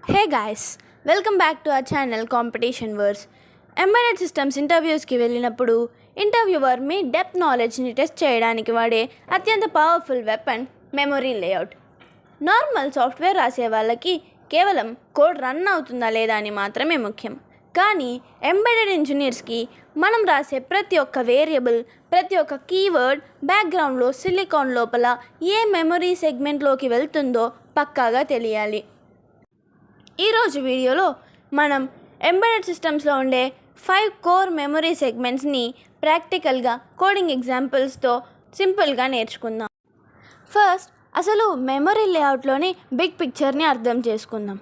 Hey guys, welcome back to our channel competition wars. Embedded systems ఇంటర్వ్యూస్కి వెళ్ళినప్పుడు interviewer మీ depth నాలెడ్జ్ని test చేయడానికి వాడే అత్యంత powerful weapon memory layout. Normal software రాసే వాళ్ళకి కేవలం కోడ్ రన్ అవుతుందా లేదా అని మాత్రమే ముఖ్యం. కానీ ఎంబెడెడ్ ఇంజనీర్స్కి మనం రాసే ప్రతి ఒక్క వేరియబుల్, ప్రతి ఒక్క కీవర్డ్ బ్యాక్గ్రౌండ్లో సిలికాన్ లోపల ఏ మెమొరీ సెగ్మెంట్లోకి వెళ్తుందో పక్కాగా తెలియాలి. ఈరోజు వీడియోలో మనం ఎంబెడెడ్ సిస్టమ్స్లో ఉండే 5 కోర్ మెమొరీ సెగ్మెంట్స్ని ప్రాక్టికల్గా కోడింగ్ ఎగ్జాంపుల్స్తో సింపుల్గా నేర్చుకుందాం. ఫస్ట్ అసలు మెమొరీ లేఅవుట్లోని బిగ్ పిక్చర్ని అర్థం చేసుకుందాం.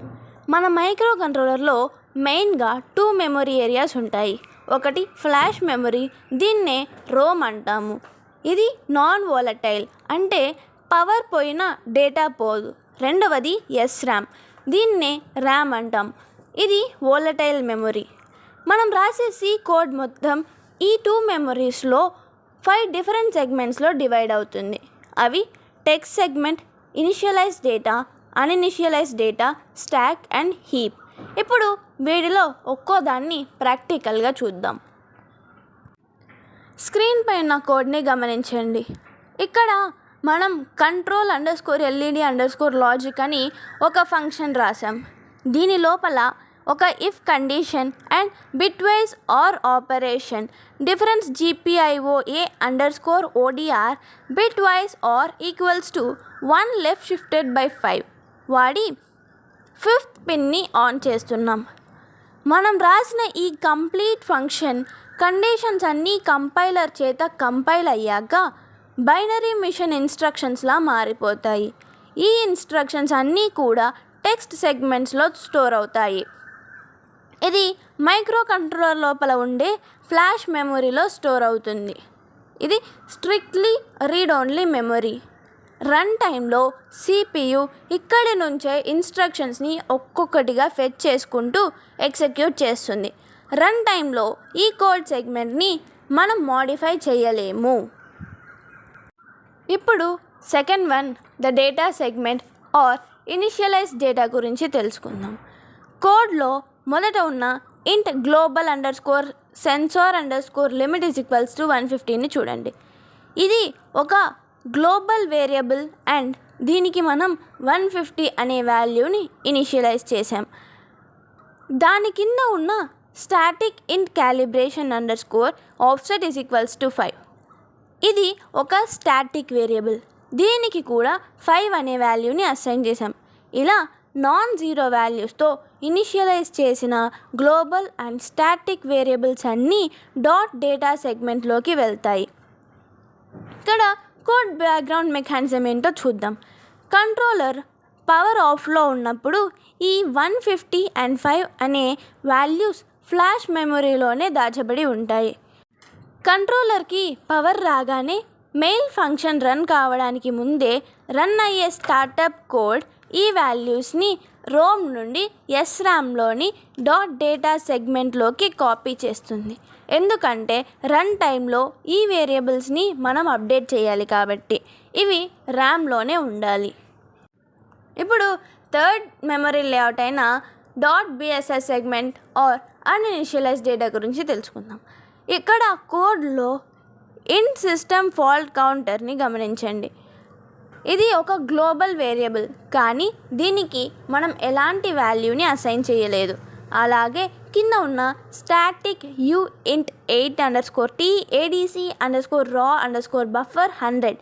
మన మైక్రో కంట్రోలర్లో మెయిన్గా 2 మెమొరీ ఏరియాస్ ఉంటాయి. ఒకటి ఫ్లాష్ మెమొరీ, దీన్నే రోమ్ అంటాము. ఇది నాన్ వాలటైల్, అంటే పవర్ పోయినా డేటా పోదు. రెండవది SRAM, దీన్నే ర్యామ్ అంటాం. ఇది వోలటైల్ మెమొరీ. మనం రాసే సి కోడ్ మొత్తం ఈ 2 మెమొరీస్లో 5 డిఫరెంట్ సెగ్మెంట్స్లో డివైడ్ అవుతుంది. అవి text segment, initialize data, uninitialize data, stack and heap. ఇప్పుడు వీడిలో ఒక్కో దాన్ని ప్రాక్టికల్గా చూద్దాం. స్క్రీన్ పైన కోడ్ని గమనించండి. ఇక్కడ మనం control_LED_logic అని ఒక ఫంక్షన్ రాసాం. దీని లోపల ఒక if condition and bitwise or operation, difference GPIO_A_ODR bitwise or equals to 1 left shifted by 5 వాడి 5th పిన్ని ఆన్ చేస్తున్నాం. మనం రాసిన ఈ కంప్లీట్ ఫంక్షన్ కండిషన్స్ అన్నీ కంపైలర్ చేత కంపైల్ అయ్యాక బైనరీ మిషన్ ఇన్స్ట్రక్షన్స్లా మారిపోతాయి. ఈ ఇన్స్ట్రక్షన్స్ అన్నీ కూడా టెక్స్ట్ సెగ్మెంట్స్లో స్టోర్ అవుతాయి. ఇది మైక్రో కంట్రోలర్ లోపల ఉండే ఫ్లాష్ మెమొరీలో స్టోర్ అవుతుంది. ఇది strictly read only memory. Run టైంలో CPU ఇక్కడి నుంచే ఇన్స్ట్రక్షన్స్ని ఒక్కొక్కటిగా ఫెచ్ చేసుకుంటూ ఎగ్జిక్యూట్ చేస్తుంది. రన్ టైంలో ఈ కోడ్ సెగ్మెంట్ని మనం మోడిఫై చేయలేము. ఇప్పుడు second one, the data segment or initialize data గురించి తెలుసుకుందాం. కోడ్లో మొదట ఉన్న ఇంట్ global_sensor_limit=150ని చూడండి. ఇది ఒక గ్లోబల్ వేరియబుల్ అండ్ దీనికి మనం 150 అనే వాల్యూని ఇనిషియలైజ్ చేసాం. దాని కింద ఉన్న స్టాటిక్ ఇంట్ calibration_offset=5. ఇది ఒక స్టాటిక్ వేరియబుల్, దీనికి కూడా 5 అనే వాల్యూని అసైన్ చేసాం. ఇలా నాన్ జీరో వాల్యూస్తో ఇనిషియలైజ్ చేసిన గ్లోబల్ అండ్ స్టాటిక్ వేరియబుల్స్ అన్నీ డాట్ డేటా సెగ్మెంట్లోకి వెళ్తాయి. ఇక్కడ కోడ్ బ్యాక్గ్రౌండ్ మెకానిజం ఏంటో చూద్దాం. కంట్రోలర్ పవర్ ఆఫ్లో ఉన్నప్పుడు ఈ 150 అండ్ 5 అనే వాల్యూస్ ఫ్లాష్ మెమొరీలోనే దాచబడి ఉంటాయి. కంట్రోలర్కి పవర్ రాగానే మెయిల్ ఫంక్షన్ రన్ కావడానికి ముందే రన్ అయ్యే స్టార్టప్ కోడ్ ఈ వాల్యూస్ని రోమ్ నుండి SRAMలోని డాట్ డేటా సెగ్మెంట్లోకి కాపీ చేస్తుంది. ఎందుకంటే రన్ టైంలో ఈ వేరియబుల్స్ని మనం అప్డేట్ చేయాలి కాబట్టి ఇవి ర్యామ్లోనే ఉండాలి. ఇప్పుడు థర్డ్ మెమరీ లేఅవుట్ అయిన .bss సెగ్మెంట్ ఆర్ అన్ఇనిషియలైజ్ డేటా గురించి తెలుసుకుందాం. ఇక్కడ కోడ్లో ఇన్ సిస్టమ్ ఫాల్ట్ కౌంటర్ని గమనించండి. ఇది ఒక గ్లోబల్ వేరియబుల్, కానీ దీనికి మనం ఎలాంటి వాల్యూని అసైన్ చేయలేదు. అలాగే కింద ఉన్న స్టాటిక్ uint8_t_adc_raw_buffer 100,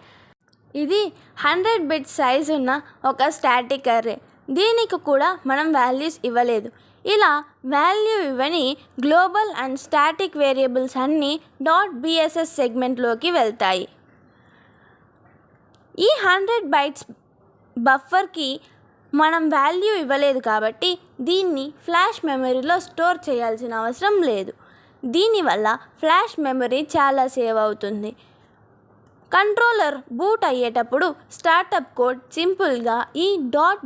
ఇది 100 బిట్ సైజ్ ఉన్న ఒక స్టాటిక్ అర్రే. దీనికి కూడా మనం వాల్యూస్ ఇవ్వలేదు. ఇలా వాల్యూ ఇవ్వని గ్లోబల్ అండ్ స్టాటిక్ వేరియబుల్స్ అన్నీ .bss సెగ్మెంట్లోకి వెళ్తాయి. ఈ 100 బైట్స్ బఫర్కి మనం వాల్యూ ఇవ్వలేదు కాబట్టి దీన్ని ఫ్లాష్ మెమరీలో స్టోర్ చేయాల్సిన అవసరం లేదు. దీనివల్ల ఫ్లాష్ మెమరీ చాలా సేవ్ అవుతుంది. కంట్రోలర్ బూట్ అయ్యేటప్పుడు స్టార్టప్ కోడ్ సింపుల్గా ఈ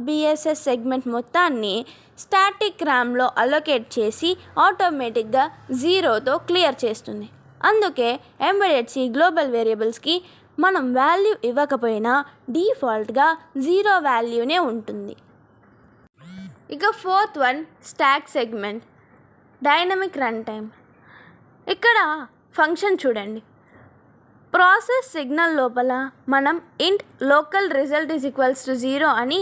.bss సెగ్మెంట్ మొత్తాన్ని స్టాటిక్ ర్యామ్లో అలొకేట్ చేసి ఆటోమేటిక్గా 0తో క్లియర్ చేస్తుంది. అందుకే ఎంబెడెడ్ సి గ్లోబల్ వేరియబుల్స్కి మనం వాల్యూ ఇవ్వకపోయినా డిఫాల్ట్గా 0 వాల్యూనే ఉంటుంది. ఇక fourth one stack segment, dynamic run time. ఇక్కడ ఫంక్షన్ చూడండి. ప్రాసెస్ సిగ్నల్ లోపల మనం ఇంట్ local result is equals to 0 అని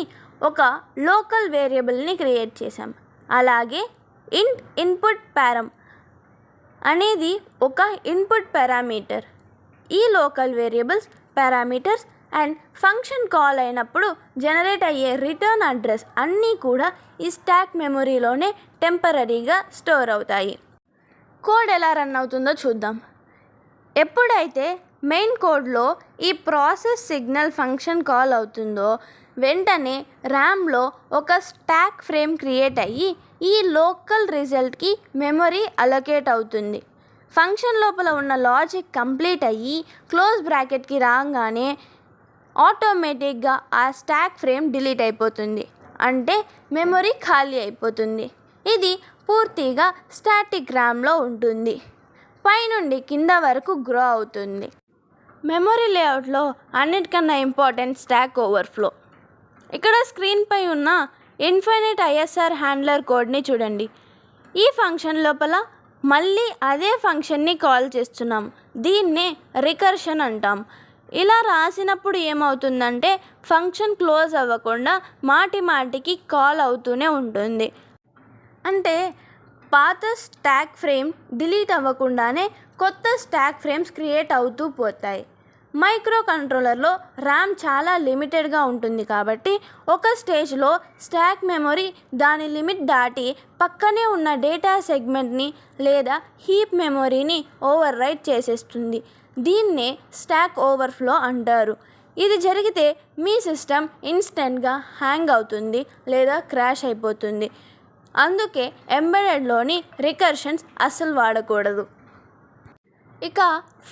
ఒక లోకల్ వేరియబుల్ని క్రియేట్ చేసాం. అలాగే ఇంట్ ఇన్పుట్ పారం అనేది ఒక ఇన్పుట్ పారామీటర్. ఈ local variables, parameters and function call అయినప్పుడు జనరేట్ అయ్యే రిటర్న్ అడ్రస్ అన్నీ కూడా ఈ స్టాక్ మెమొరీలోనే టెంపరీగా స్టోర్ అవుతాయి. కోడ్ ఎలా రన్ అవుతుందో చూద్దాం. ఎప్పుడైతే మెయిన్ కోడ్లో ఈ ప్రాసెస్ సిగ్నల్ ఫంక్షన్ కాల్ అవుతుందో వెంటనే ర్యామ్లో ఒక స్టాక్ ఫ్రేమ్ క్రియేట్ అయ్యి ఈ లోకల్ రిజల్ట్కి మెమొరీ అలొకేట్ అవుతుంది. ఫంక్షన్ లోపల ఉన్న లాజిక్ కంప్లీట్ అయ్యి క్లోజ్ బ్రాకెట్కి రాగానే ఆటోమేటిక్గా ఆ స్టాక్ ఫ్రేమ్ డిలీట్ అయిపోతుంది. అంటే మెమొరీ ఖాళీ అయిపోతుంది. ఇది పూర్తిగా స్టాటిక్ ర్యామ్లో ఉంటుంది. పైనుండి కింద వరకు గ్రో అవుతుంది. మెమొరీ లేఅవుట్లో అన్నిటికన్నా ఇంపార్టెంట్ స్టాక్ ఓవర్ఫ్లో. ఇక్కడ స్క్రీన్పై ఉన్న ఇన్ఫైనైట్ ఐఎస్ఆర్ హ్యాండ్లర్ కోడ్ని చూడండి. ఈ ఫంక్షన్ లోపల మళ్ళీ అదే ఫంక్షన్ని కాల్ చేస్తున్నాం. దీన్నే రికర్షన్ అంటాం. ఇలా రాసినప్పుడు ఏమవుతుందంటే ఫంక్షన్ క్లోజ్ అవ్వకుండా మాటి మాటికి కాల్ అవుతూనే ఉంటుంది. అంటే పాత స్టాక్ ఫ్రేమ్ డిలీట్ అవ్వకుండానే కొత్త స్టాక్ ఫ్రేమ్స్ క్రియేట్ అవుతూ పోతాయి. మైక్రో కంట్రోలర్లో ర్యామ్ చాలా లిమిటెడ్గా ఉంటుంది కాబట్టి ఒక స్టేజ్లో స్టాక్ మెమొరీ దాని లిమిట్ దాటి పక్కనే ఉన్న డేటా సెగ్మెంట్ని లేదా హీప్ మెమొరీని ఓవర్ రైట్ చేసేస్తుంది. దీన్నే స్టాక్ ఓవర్ఫ్లో అంటారు. ఇది జరిగితే మీ సిస్టమ్ ఇన్స్టెంట్గా హ్యాంగ్ అవుతుంది లేదా క్రాష్ అయిపోతుంది. అందుకే ఎంబెడెడ్లోని రికర్షన్స్ అస్సలు వాడకూడదు. ఇక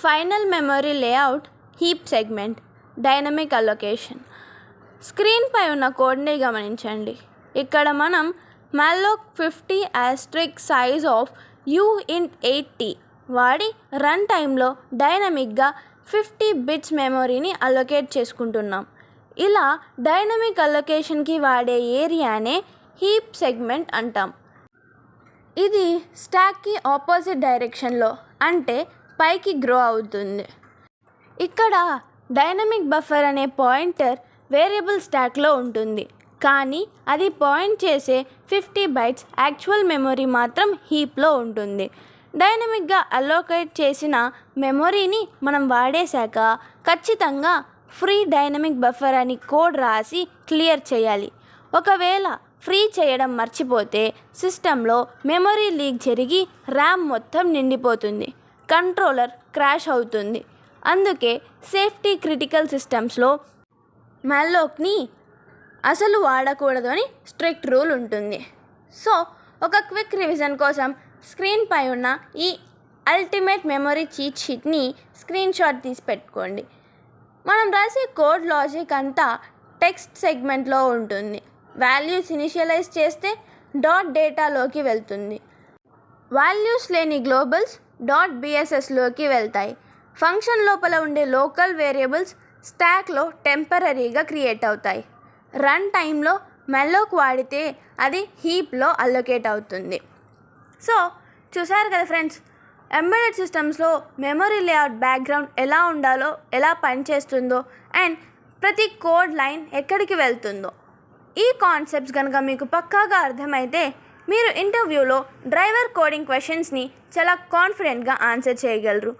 final memory layout heap segment, dynamic allocation. స్క్రీన్పై ఉన్న కోడ్ని గమనించండి. ఇక్కడ మనం malloc 50 size of uint 8t వాడి రన్ టైంలో డైనమిక్గా 50 బిట్స్ మెమొరీని అలొకేట్ చేసుకుంటున్నాం. ఇలా డైనమిక్ అలొకేషన్కి వాడే ఏరియానే హీప్ సెగ్మెంట్ అంటాం. ఇది స్టాక్కి ఆపోజిట్ డైరెక్షన్లో అంటే పైకి గ్రో అవుతుంది. ఇక్కడ డైనమిక్ బఫర్ అనే పాయింటర్ వేరియబుల్ స్టాక్లో ఉంటుంది, కానీ అది పాయింట్ చేసే 50 బైట్స్ యాక్చువల్ మెమొరీ మాత్రం హీప్లో ఉంటుంది. డైనమిక్గా అలోకేట్ చేసిన మెమొరీని మనం వాడేశాక ఖచ్చితంగా ఫ్రీ డైనమిక్ బఫర్ అని కోడ్ రాసి క్లియర్ చేయాలి. ఒకవేళ ఫ్రీ చేయడం మర్చిపోతే సిస్టంలో మెమొరీ లీక్ జరిగి ర్యామ్ మొత్తం నిండిపోతుంది, కంట్రోలర్ క్రాష్ అవుతుంది. అందుకే సేఫ్టీ క్రిటికల్ సిస్టమ్స్లో మ్యాల్లోక్ని అసలు వాడకూడదు అని స్ట్రిక్ట్ రూల్ ఉంటుంది. సో ఒక క్విక్ రివిజన్ కోసం స్క్రీన్పై ఉన్న ఈ అల్టిమేట్ మెమొరీ చీట్ షీట్ని స్క్రీన్ షాట్ తీసి పెట్టుకోండి. మనం రాసే కోడ్ లాజిక్ అంతా టెక్స్ట్ సెగ్మెంట్లో ఉంటుంది. వాల్యూస్ ఇనిషియలైజ్ చేస్తే డాట్ డేటాలోకి వెళ్తుంది. వాల్యూస్ లేని గ్లోబల్స్ డాట్ బిఎస్ఎస్లోకి వెళ్తాయి. ఫంక్షన్ లోపల ఉండే లోకల్ వేరియబుల్స్ స్టాక్లో టెంపరీగా క్రియేట్ అవుతాయి. రన్ టైంలో మెల్లోక్ వాడితే అది హీప్లో అలొకేట్ అవుతుంది. సో చూసారు కదా ఫ్రెండ్స్, ఎంబెడెడ్ సిస్టమ్స్లో మెమొరీ లేఅవుట్ బ్యాక్గ్రౌండ్ ఎలా ఉండాలో, ఎలా పనిచేస్తుందో అండ్ ప్రతి కోడ్ లైన్ ఎక్కడికి వెళ్తుందో. ఈ కాన్సెప్ట్స్ కనుక మీకు పక్కాగా అర్థమైతే మీరు ఇంటర్వ్యూలో డ్రైవర్ కోడింగ్ క్వశ్చన్స్ని చాలా కాన్ఫిడెంట్గా ఆన్సర్ చేయగలరు.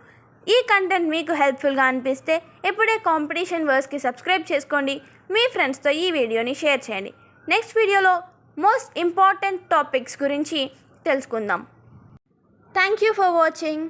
ఈ కంటెంట్ మీకు హెల్ప్ఫుల్గా అనిపిస్తే ఇప్పుడే కాంపిటీషన్ వర్స్కి సబ్స్క్రైబ్ చేసుకోండి. మీ ఫ్రెండ్స్తో ఈ వీడియోని షేర్ చేయండి. నెక్స్ట్ వీడియోలో మోస్ట్ ఇంపార్టెంట్ టాపిక్స్ గురించి తెలుసుకుందాం. Thank you for watching.